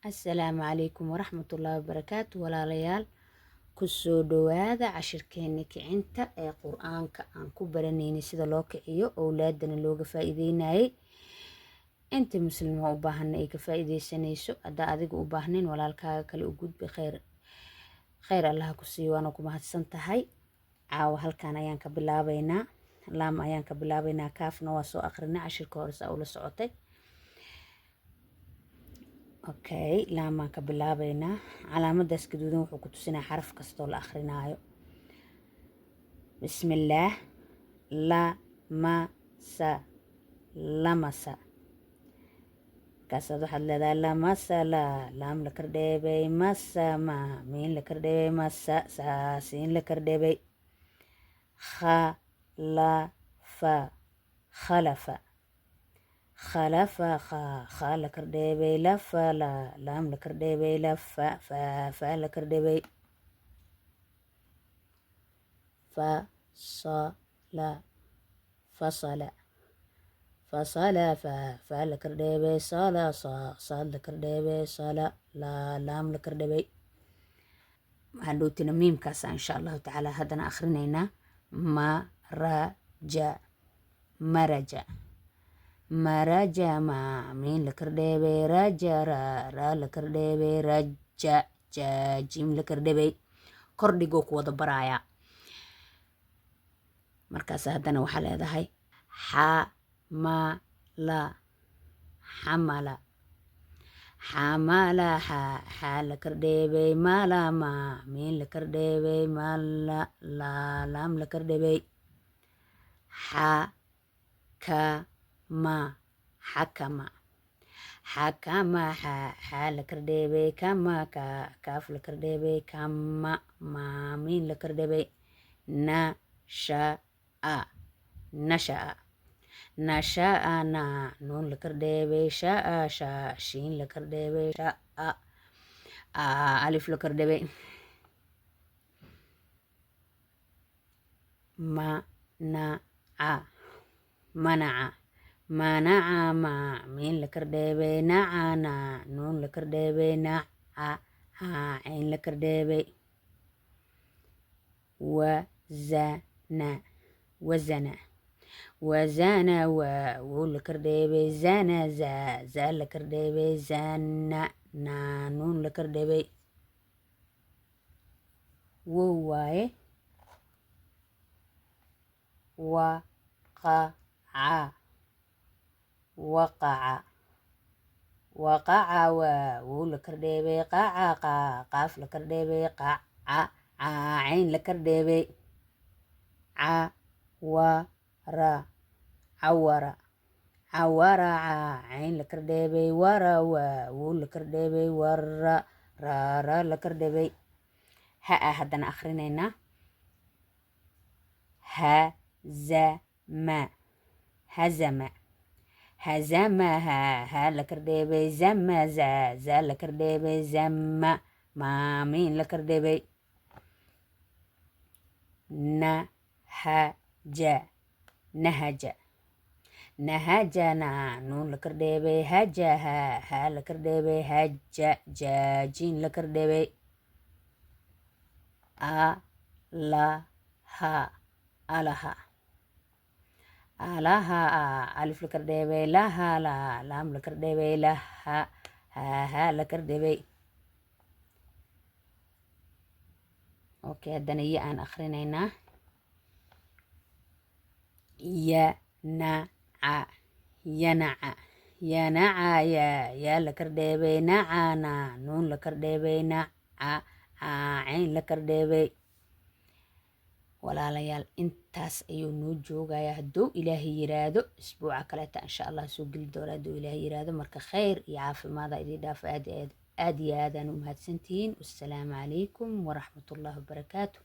السلام عليكم ورحمة الله وبركاته walaalayaal kusoo dhawaada cashirkeena kicinta ee qur-aanka aan ku baranayna sida loo kiciyo owlaadana looga faa'iideynayay inta muslima u baahan ay ka faa'iideysanayso hadda adiga u baahnayn walaalkaaga kale u gudbi khayr Allah ku siiyo waana ku mahadsan tahay caawa halkan ayaan ka bilaabaynaa laam ayaan ka bilaabaynaa kaafna waa soo aqrinay cashirka hore saa ula socotay okay laamaan ka bilaabaynaa calaamadaas gaduudan wuxuu ku tusinaa xaraf kastoo la akhrinayo bismillaah la ma sa lamasa markaasaad waxaad leedahay lamasala laam la kardheebay masama miin la kardheebay masa saasiin la kardheebay khalafa khalafa khalafa kha la kardheebay lafa laam la kardheebay lafa fa la kardheebay fasala fasala fasala fa la kardheebay sala saad la kardheebay sala laam la kardheebay waxaan dhowtina miimkaasa insha allahu tacaala haddana akhrinaynaa maraja maraja maraja miin la kardheebay raja ra la kardheebay raja jim la kardheebay kordhigoo ku wada baraaya markaas haddana waxaa leedahay xamala xamala xamala xa la kardheebay malama miin la kardheebay mala laam la kardheebay xakama xakama xakama xa la kardheebay kama kaaf la kardheebay kama miin la kardheebay nasha'a nasha'a nasha'a nuun la kardheebay sha'a shiin la kardheebay sha'a alif la kardheebay manaca manaca manaca miin la kardheebay nacana nuun la kardheebay naca cayn la kardheebay wazana wazana wazana wow la kardheebay zana za la kardheebay zana nuun la kardheebay wow waaye waqaca waqaca waqaca wow la kardheebay qaca qaaf la kardheebay qaca cayn la kardheebay cawara cawara cawara cayn la kardheebay wara wow la kardheebay wara ra la kardheebay ha haddana akhrinaynaa hazama hazama hazama ha la kardheebay zama za la kardheebay zama miin la kardheebay nahaja nahaja nahaja nuun la kardheebay haja ha la kardheebay haja jiin la kardheebay alaha alaha alaha alif la kardheebay laha laam la kardheebay laha ha la kardheebay okay haddana iyo aan akhrinaynaa yanaca yanaca yanaca yaa la kardheebay nacana nuun la kardheebay naca cayn la kardheebay walaalayaal intaas ayuu noo joogayaa hadduu ilaahay yiraahdo isbuuca kaleeta insha allah soo geli doona hadduu ilaahay yiraahdo marka khayr iyo caafimaada idin dhaaf aad iyo aadaan u mahadsantihiin wassalaamu calaykum waraxmatullaahi wabarakaatu